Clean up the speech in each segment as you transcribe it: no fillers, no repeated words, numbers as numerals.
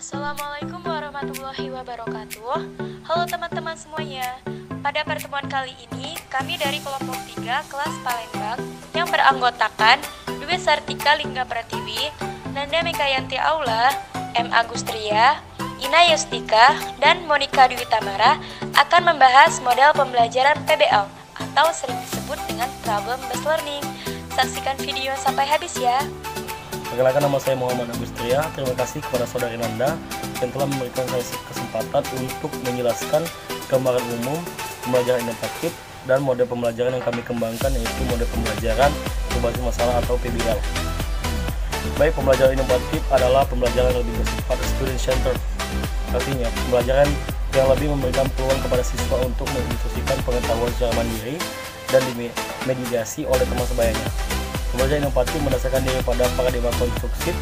Assalamualaikum warahmatullahi wabarakatuh. Halo teman-teman semuanya. Pada pertemuan kali ini, kami dari kelompok 3 kelas Palembang yang beranggotakan Dwi Sartika Lingga Pratiwi, Nanda Mekayanti Aula, M. Agustria, Ina Yustika, dan Monika Dwi Tamara akan membahas model pembelajaran PBL atau sering disebut dengan Problem Based Learning. Saksikan video sampai habis ya. Perkenalkan, nama saya Muhammad Agustria. Terima kasih kepada saudari Nanda yang telah memberikan saya kesempatan untuk menjelaskan gambaran umum pembelajaran inovatif dan model pembelajaran yang kami kembangkan, yaitu model pembelajaran berbasis masalah atau PBL. Baik, pembelajaran inovatif adalah pembelajaran yang lebih bersifat student centered. Artinya, pembelajaran yang lebih memberikan peluang kepada siswa untuk mendiskusikan pengetahuan secara mandiri dan dimediasi oleh teman sebayanya. Pembelajaran inovatif mendasarkan diri pada paradigma konstruksif.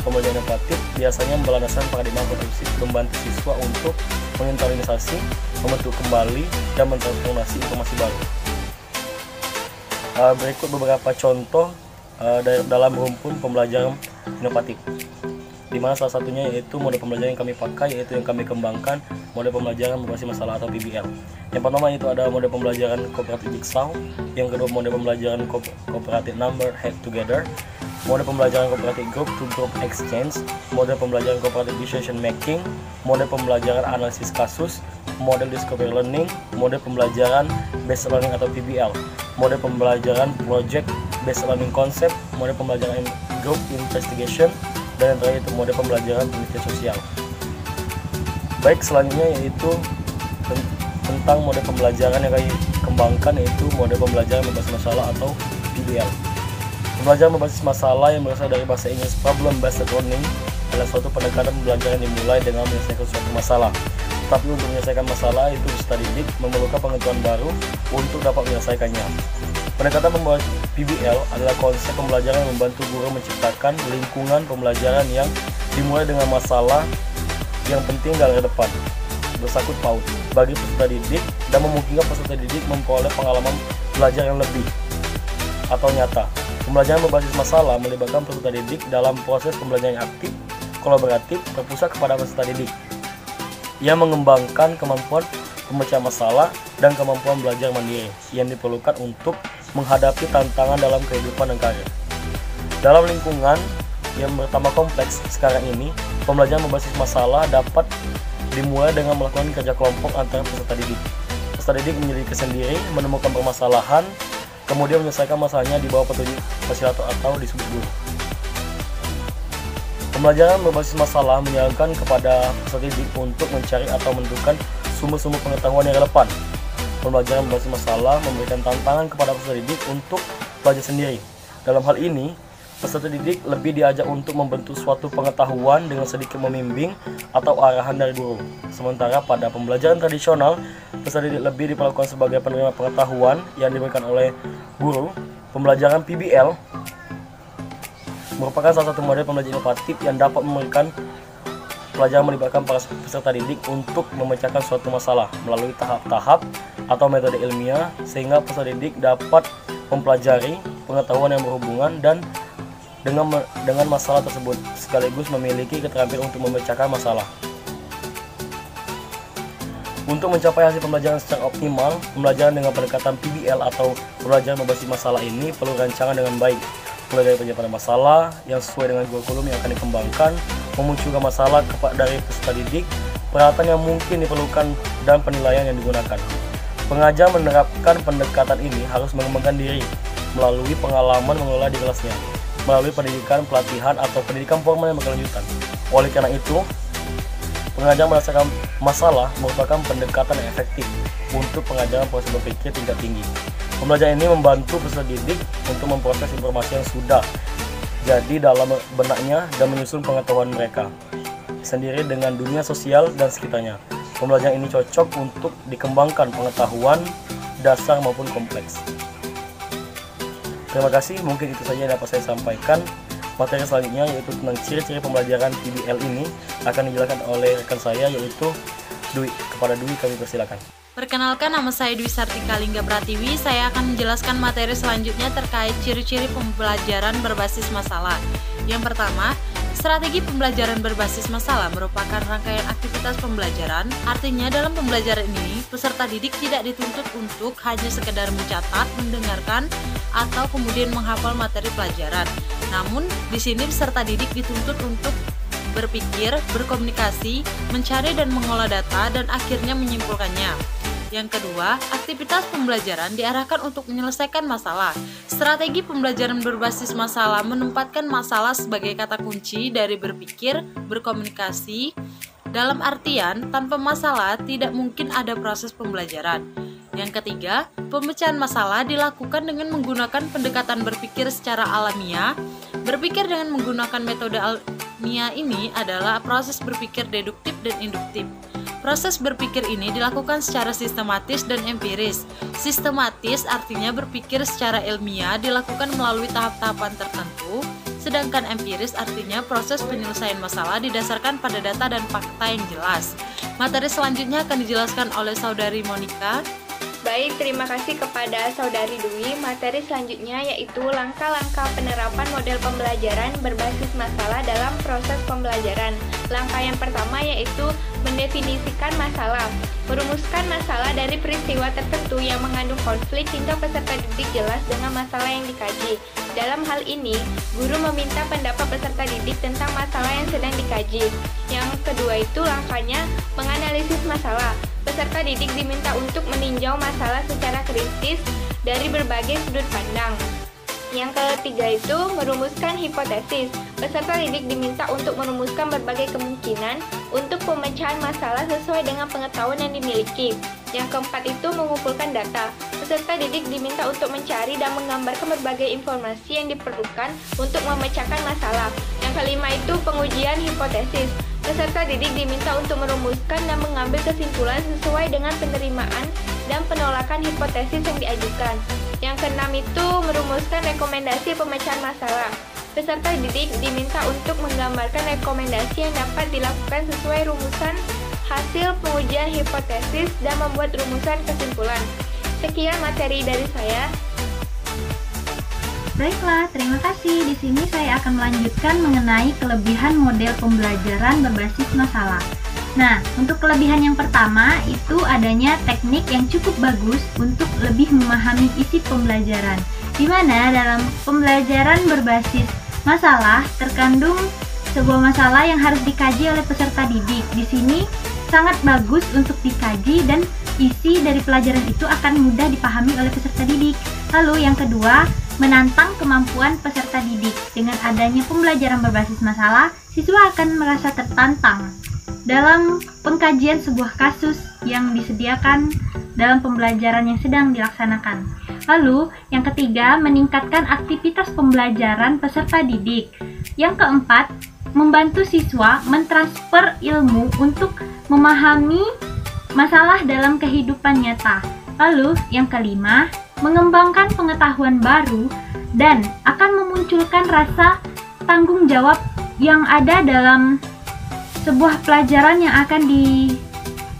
Pembelajaran inovatif biasanya berlandaskan paradigma konstruksif, membantu siswa untuk menginternalisasi, membentuk kembali, dan mentransformasi informasi baru. Berikut beberapa contoh dalam rumpun pembelajaran inovatif, di mana salah satunya yaitu model pembelajaran yang kami pakai, yaitu yang kami kembangkan, model pembelajaran berbasis masalah atau PBL. Yang pertama itu ada model pembelajaran kooperatif jigsaw, yang kedua model pembelajaran kooperatif number head together, model pembelajaran kooperatif group to group exchange, model pembelajaran kooperatif decision making, model pembelajaran analisis kasus, model discovery learning, model pembelajaran based learning atau PBL, model pembelajaran project based learning concept, model pembelajaran group investigation, dan yang terakhir itu model pembelajaran penelitian sosial. Baik, selanjutnya yaitu tentang model pembelajaran yang kami kembangkan, yaitu model pembelajaran berbasis masalah atau PBL. Pembelajaran berbasis masalah yang berasal dari bahasa Inggris problem based learning adalah suatu pendekatan pembelajaran yang dimulai dengan menyelesaikan suatu masalah. Tapi untuk menyelesaikan masalah itu peserta didik memerlukan pengetahuan baru untuk dapat menyelesaikannya. Pendekatan PBL adalah konsep pembelajaran yang membantu guru menciptakan lingkungan pembelajaran yang dimulai dengan masalah yang penting dan relevan, bersangkut paut bagi peserta didik, dan memungkinkan peserta didik memperoleh pengalaman belajar yang lebih atau nyata. Pembelajaran berbasis masalah melibatkan peserta didik dalam proses pembelajaran yang aktif, kolaboratif, berpusat kepada peserta didik yang mengembangkan kemampuan pemecahan masalah dan kemampuan belajar mandiri yang diperlukan untuk menghadapi tantangan dalam kehidupan dan karir. Dalam lingkungan yang bertambah kompleks sekarang ini, pembelajaran berbasis masalah dapat dimulai dengan melakukan kerja kelompok antara peserta didik. Peserta didik menyelidiki sendiri, menemukan permasalahan, kemudian menyelesaikan masalahnya di bawah petunjuk fasilitator atau disebut guru. Pembelajaran berbasis masalah menyarankan kepada peserta didik untuk mencari atau menentukan sumber-sumber pengetahuan yang relevan. Pembelajaran berbasis masalah memberikan tantangan kepada peserta didik untuk belajar sendiri. Dalam hal ini, peserta didik lebih diajak untuk membentuk suatu pengetahuan dengan sedikit membimbing atau arahan dari guru. Sementara pada pembelajaran tradisional, peserta didik lebih diperlakukan sebagai penerima pengetahuan yang diberikan oleh guru. Pembelajaran PBL merupakan salah satu model pembelajaran inovatif yang dapat memberikan pelajaran melibatkan para peserta didik untuk memecahkan suatu masalah melalui tahap-tahap atau metode ilmiah, sehingga peserta didik dapat mempelajari pengetahuan yang berhubungan dan dengan masalah tersebut, sekaligus memiliki keterampilan untuk memecahkan masalah. Untuk mencapai hasil pembelajaran secara optimal, pembelajaran dengan pendekatan PBL atau pembelajaran berbasis masalah ini perlu rancangan dengan baik, mulai dari penyiapan masalah yang sesuai dengan kurikulum yang akan dikembangkan, memunculkan masalah dari peserta didik, peralatan yang mungkin diperlukan, dan penilaian yang digunakan. Pengajar menerapkan pendekatan ini harus mengembangkan diri melalui pengalaman mengelola di kelasnya, melalui pendidikan pelatihan atau pendidikan formal yang berkelanjutan. Oleh karena itu, pengajar merasakan masalah merupakan pendekatan yang efektif untuk pengajaran proses berpikir tingkat tinggi. Pembelajaran ini membantu peserta didik untuk memproses informasi yang sudah jadi dalam benaknya dan menyusun pengetahuan mereka sendiri dengan dunia sosial dan sekitarnya. Pembelajaran ini cocok untuk dikembangkan pengetahuan dasar maupun kompleks. Terima kasih, mungkin itu saja yang dapat saya sampaikan. Materi selanjutnya yaitu tentang ciri-ciri pembelajaran PBL ini akan dijelaskan oleh rekan saya, yaitu Dwi. Kepada Dwi kami persilakan. Perkenalkan, nama saya Dwi Sartika Lingga Pratiwi. Saya akan menjelaskan materi selanjutnya terkait ciri-ciri pembelajaran berbasis masalah. Yang pertama, Strategi pembelajaran berbasis masalah merupakan rangkaian aktivitas pembelajaran. Artinya dalam pembelajaran ini, peserta didik tidak dituntut untuk hanya sekedar mencatat, mendengarkan, atau kemudian menghafal materi pelajaran. Namun, di sini peserta didik dituntut untuk berpikir, berkomunikasi, mencari dan mengolah data, dan akhirnya menyimpulkannya. Yang kedua, aktivitas pembelajaran diarahkan untuk menyelesaikan masalah. Strategi pembelajaran berbasis masalah menempatkan masalah sebagai kata kunci dari berpikir, berkomunikasi. Dalam artian, tanpa masalah tidak mungkin ada proses pembelajaran. Yang ketiga, pemecahan masalah dilakukan dengan menggunakan pendekatan berpikir secara alamiah. Berpikir dengan menggunakan metode alamiah ini adalah proses berpikir deduktif dan induktif. Proses berpikir ini dilakukan secara sistematis dan empiris. Sistematis artinya berpikir secara ilmiah dilakukan melalui tahap-tahapan tertentu, sedangkan empiris artinya proses penyelesaian masalah didasarkan pada data dan fakta yang jelas. Materi selanjutnya akan dijelaskan oleh Saudari Monica. Baik, terima kasih kepada Saudari Dwi. Materi selanjutnya yaitu langkah-langkah penerapan model pembelajaran berbasis masalah dalam proses pembelajaran. Langkah yang pertama yaitu mendefinisikan masalah. Merumuskan masalah dari peristiwa tertentu yang mengandung konflik hingga peserta didik jelas dengan masalah yang dikaji. Dalam hal ini, guru meminta pendapat peserta didik tentang masalah yang sedang dikaji. Yang kedua itu langkahnya menganalisis masalah. Peserta didik diminta untuk meninjau masalah secara kritis dari berbagai sudut pandang. Yang ketiga itu merumuskan hipotesis. Peserta didik diminta untuk merumuskan berbagai kemungkinan untuk pemecahan masalah sesuai dengan pengetahuan yang dimiliki. Yang keempat itu mengumpulkan data. Peserta didik diminta untuk mencari dan menggambarkan berbagai informasi yang diperlukan untuk memecahkan masalah. Yang kelima itu pengujian hipotesis. Peserta didik diminta untuk merumuskan dan mengambil kesimpulan sesuai dengan penerimaan dan penolakan hipotesis yang diajukan. Yang keenam itu merumuskan rekomendasi pemecahan masalah. Peserta didik diminta untuk menggambarkan rekomendasi yang dapat dilakukan sesuai rumusan hasil pengujian hipotesis dan membuat rumusan kesimpulan. Sekian materi dari saya. Baiklah, terima kasih. Di sini saya akan melanjutkan mengenai kelebihan model pembelajaran berbasis masalah. Nah, untuk kelebihan yang pertama itu adanya teknik yang cukup bagus untuk lebih memahami isi pembelajaran. Di mana dalam pembelajaran berbasis masalah terkandung sebuah masalah yang harus dikaji oleh peserta didik. Di sini sangat bagus untuk dikaji dan isi dari pelajaran itu akan mudah dipahami oleh peserta didik. Lalu yang kedua, menantang kemampuan peserta didik. Dengan adanya pembelajaran berbasis masalah, siswa akan merasa tertantang dalam pengkajian sebuah kasus yang disediakan dalam pembelajaran yang sedang dilaksanakan. Lalu, yang ketiga, meningkatkan aktivitas pembelajaran peserta didik. Yang keempat, membantu siswa mentransfer ilmu untuk memahami masalah dalam kehidupan nyata. Lalu, yang kelima, mengembangkan pengetahuan baru dan akan memunculkan rasa tanggung jawab yang ada dalam sebuah pelajaran yang akan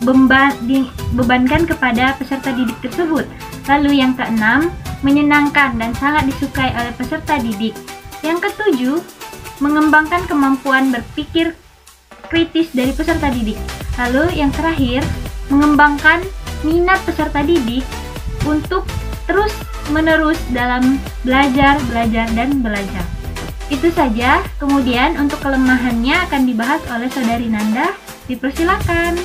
dibebankan kepada peserta didik tersebut. Lalu yang keenam, menyenangkan dan sangat disukai oleh peserta didik. Yang ketujuh, mengembangkan kemampuan berpikir kritis dari peserta didik. Lalu yang terakhir, mengembangkan minat peserta didik untuk terus-menerus dalam belajar, dan belajar. Itu saja. Kemudian untuk kelemahannya akan dibahas oleh Saudari Nanda. Dipersilakan.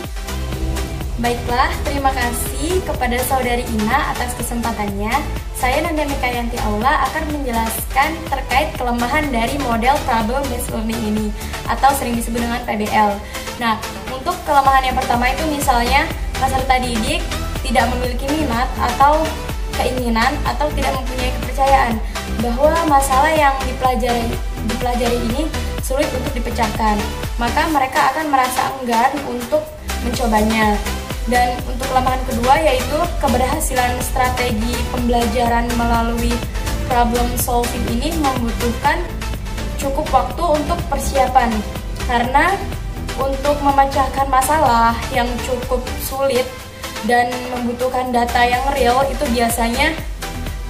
Baiklah, terima kasih kepada Saudari Ina atas kesempatannya. Saya Nanda Mikayanti Aula akan menjelaskan terkait kelemahan dari model problem based learning ini atau sering disebut dengan PBL. Nah, untuk kelemahan yang pertama itu misalnya peserta didik tidak memiliki minat atau keinginan atau tidak mempunyai kepercayaan bahwa masalah yang dipelajari ini sulit untuk dipecahkan. Maka mereka akan merasa enggan untuk mencobanya. Dan untuk kelemahan kedua yaitu keberhasilan strategi pembelajaran melalui problem solving ini membutuhkan cukup waktu untuk persiapan. Karena untuk memecahkan masalah yang cukup sulit dan membutuhkan data yang real itu biasanya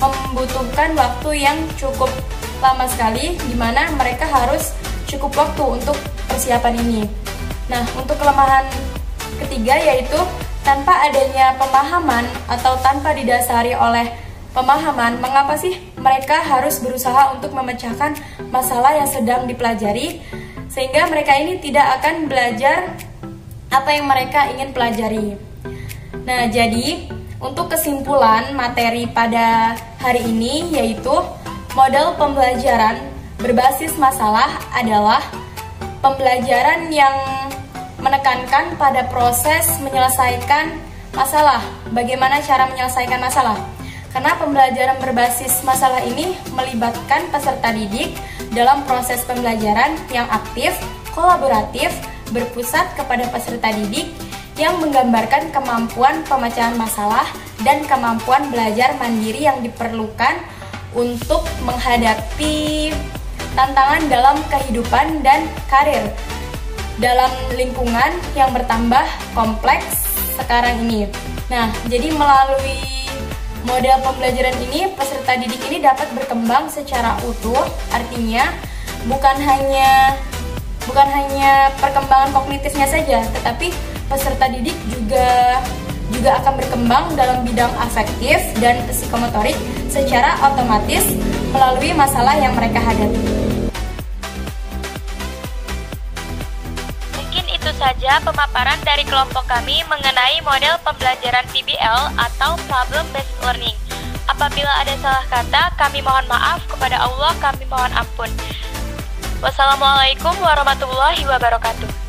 membutuhkan waktu yang cukup lama sekali, di mana mereka harus cukup waktu untuk persiapan ini. Nah, untuk kelemahan ketiga yaitu tanpa adanya pemahaman atau tanpa didasari oleh pemahaman, mengapa sih mereka harus berusaha untuk memecahkan masalah yang sedang dipelajari, sehingga mereka ini tidak akan belajar apa yang mereka ingin pelajari. Nah, jadi untuk kesimpulan materi pada hari ini yaitu model pembelajaran berbasis masalah adalah pembelajaran yang menekankan pada proses menyelesaikan masalah. Bagaimana cara menyelesaikan masalah? Karena pembelajaran berbasis masalah ini melibatkan peserta didik dalam proses pembelajaran yang aktif, kolaboratif, berpusat kepada peserta didik yang menggambarkan kemampuan pemecahan masalah dan kemampuan belajar mandiri yang diperlukan untuk menghadapi tantangan dalam kehidupan dan karir dalam lingkungan yang bertambah kompleks sekarang ini. Nah, jadi melalui model pembelajaran ini, peserta didik ini dapat berkembang secara utuh, artinya bukan hanya perkembangan kognitifnya saja, tetapi peserta didik juga akan berkembang dalam bidang afektif dan psikomotorik secara otomatis melalui masalah yang mereka hadapi. Itu saja pemaparan dari kelompok kami mengenai model pembelajaran PBL atau Problem Based Learning. Apabila ada salah kata, kami mohon maaf, kepada Allah kami mohon ampun. Wassalamualaikum warahmatullahi wabarakatuh.